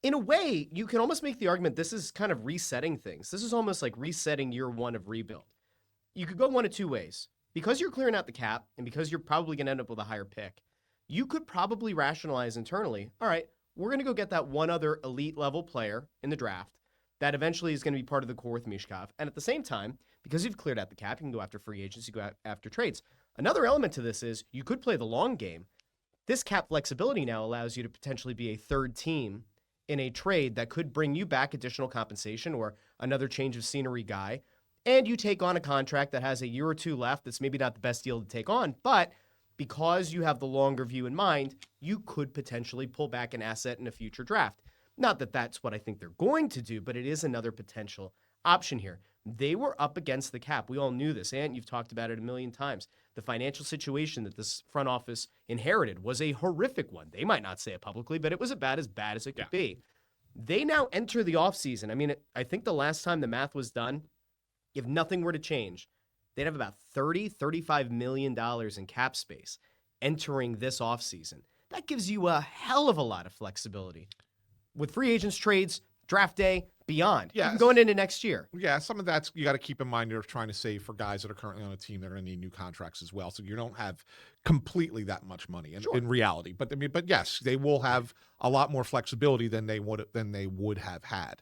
in a way, you can almost make the argument this is kind of resetting things. This is almost like resetting year one of rebuild. You could go one of two ways. Because you're clearing out the cap and because you're probably going to end up with a higher pick, you could probably rationalize internally, all right, we're going to go get that one other elite level player in the draft that eventually is going to be part of the core with Mishkov. And at the same time, because you've cleared out the cap, you can go after free agents, you go after trades. Another element to this is you could play the long game. This cap flexibility now allows you to potentially be a third team in a trade that could bring you back additional compensation or another change of scenery guy. And you take on a contract that has a year or two left that's maybe not the best deal to take on, but because you have the longer view in mind, you could potentially pull back an asset in a future draft. Not that that's what I think they're going to do, but it is another potential option here. They were up against the cap. We all knew this, and you've talked about it a million times. The financial situation that this front office inherited was a horrific one. They might not say it publicly, but it was about as bad as it could be. They now enter the offseason. I mean, I think the last time the math was done, if nothing were to change, they'd have about $35 million in cap space entering this offseason. That gives you a hell of a lot of flexibility with free agents, trades, draft day, beyond. Yeah, Even going into next year. Yeah, some of that's you got to keep in mind. You're trying to save for guys that are currently on a team that are going to need new contracts as well. So you don't have completely that much money in reality. But I mean, but yes, they will have a lot more flexibility than they would have had.